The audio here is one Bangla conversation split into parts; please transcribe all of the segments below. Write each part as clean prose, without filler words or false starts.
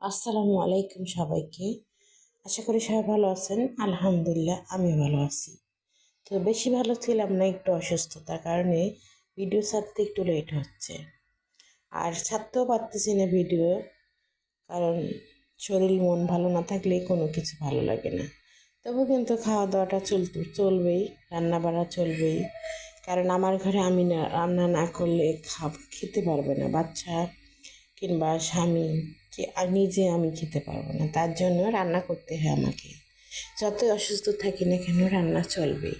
আসসালামু আলাইকুম সবাইকে। আশা করি সবাই ভালো আছেন। আলহামদুলিল্লাহ আমি ভালো আছি। তো বেশি ভালো ছিলাম না, একটু অসুস্থতার কারণে ভিডিও ছাড়তে একটু লেট হচ্ছে। আর ছাড়তেও পারতেছি না ভিডিও, কারণ শরীর মন ভালো না থাকলে কোনো কিছু ভালো লাগে না। তবু কিন্তু খাওয়া দাওয়াটা চলবেই, রান্না বাড়া চলবেই। কারণ আমার ঘরে আমি না রান্না না করলে খেতে পারবে না বাচ্চা কিংবা স্বামী, কি আর নিজে আমি খেতে পারবো না। তার জন্য রান্না করতে হয় আমাকে। যতই অসুস্থ থাকি না কেন রান্না চলবেই।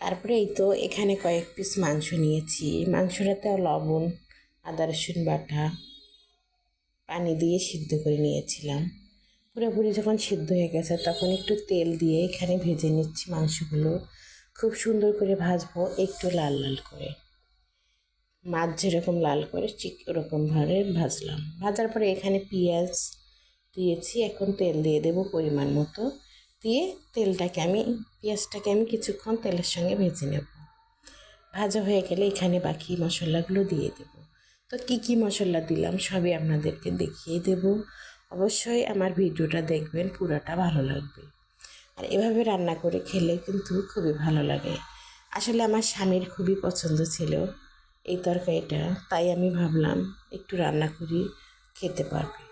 তারপরে এই তো এখানে কয়েক পিস মাংস নিয়েছি। মাংসটাতে লবণ, আদা রসুন বাটা, পানি দিয়ে সিদ্ধ করে নিয়েছিলাম। পুরোপুরি যখন সিদ্ধ হয়ে গেছে তখন একটু তেল দিয়ে এখানে ভেজে নিচ্ছি মাংসগুলো। খুব সুন্দর করে ভাজবো, একটু লাল লাল করে। মাছ যেরকম লাল করে ঠিক ওরকমভাবে ভাজলাম। ভাজার পরে এখানে পেঁয়াজ দিয়েছি। এখন তেল দিয়ে দেবো পরিমাণ মতো। দিয়ে পেঁয়াজটাকে আমি কিছুক্ষণ তেলের সঙ্গে ভেজে নেব। ভাজা হয়ে গেলে এখানে বাকি মশলাগুলো দিয়ে দেব। তো কী মশলা দিলাম সবই আপনাদেরকে দেখিয়ে দেব। অবশ্যই আমার ভিডিওটা দেখবেন, পুরোটা ভালো লাগবে। আর এভাবে রান্না করে খেলে কিন্তু খুবই ভালো লাগে। আসলে আমার স্বামীর খুবই পছন্দ ছিল এই তরকারিটা, তাই আমি ভাবলাম একটু রান্না করি, খেতে পারবে।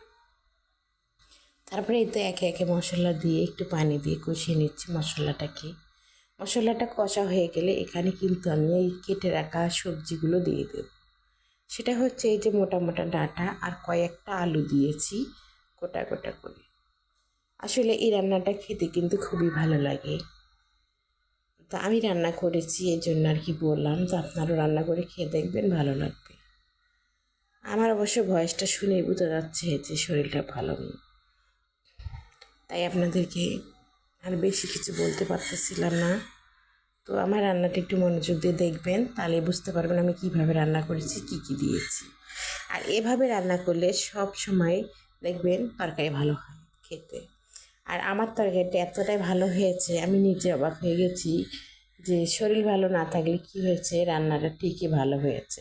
তারপরে এই তো একে একে মশলা দিয়ে একটু পানি দিয়ে কষিয়ে নিচ্ছি মশলাটাকে। মশলাটা কষা হয়ে গেলে এখানে কিন্তু আমি এই কেটে রাখা সবজিগুলো দিয়ে দেব। সেটা হচ্ছে এই যে মোটা মোটা ডাঁটা আর কয়েকটা আলু দিয়েছি গোটা গোটা করে। আসলে এই রান্নাটা খেতে কিন্তু খুবই ভালো লাগে। তো আমি রান্না করেছি এই জন্য আর কি বললাম, তো আপনারাও রান্না করে খেয়ে দেখবেন, ভালো লাগবে। আমার অবশ্য ভয়েসটা শুনেই বোঝা যাচ্ছে যে শরীরটা ভালো নেই, তাই আপনাদেরকে আর বেশি কিছু বলতে পারতেছিলাম না। তো আমার রান্নাটা একটু মনোযোগ দিয়ে দেখবেন, তাহলে বুঝতে পারবেন আমি কিভাবে রান্না করেছি, কি দিয়েছি। আর এভাবে রান্না করলে সব সময় দেখবেন তরকারি ভালো হয় খেতে। আর আমার তরকারিটা এতটাই ভালো হয়েছে আমি নিজে অবাক হয়ে গেছি যে শরীর ভালো না থাকলে কি হয়েছে, রান্নাটা ঠিকই ভালো হয়েছে।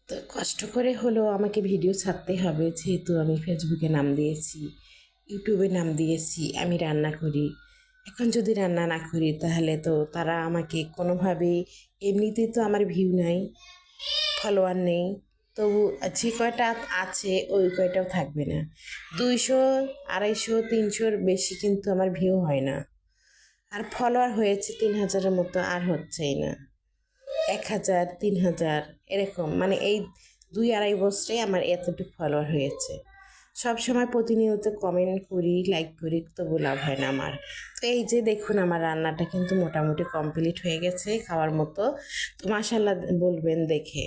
তো কষ্ট করে হলেও আমাকে ভিডিও ছাড়তে হবে, যেহেতু আমি ফেসবুকে নাম দিয়েছি, ইউটিউবে নাম দিয়েছি আমি রান্না করি। এখন যদি রান্না না করি তাহলে তো তারা আমাকে কোনোভাবেই, এমনিতেই তো আমার ভিউ নাই, ফলোয়ার নেই, তবু যে কয়টা আছে ওই কয়টাও থাকবে না। 200, 250, 300-র বেশি কিন্তু আমার ভিউ হয় না। আর ফলোয়ার হয়েছে 3000-এর মতো, আর হচ্ছেই না। 1000, 3000 এরকম, মানে এই 2-2.5 বছরে আমার এতটুকু ফলোয়ার হয়েছে। সব সময় প্রতিনিয়ত কমেন্ট করি, লাইক করি, তবু লাভ হয় না আমার। তো এই যে দেখুন আমার রান্নাটা কিন্তু মোটামুটি কমপ্লিট হয়ে গেছে খাওয়ার মতো। তো মাশাআল্লাহ বলবেন দেখে।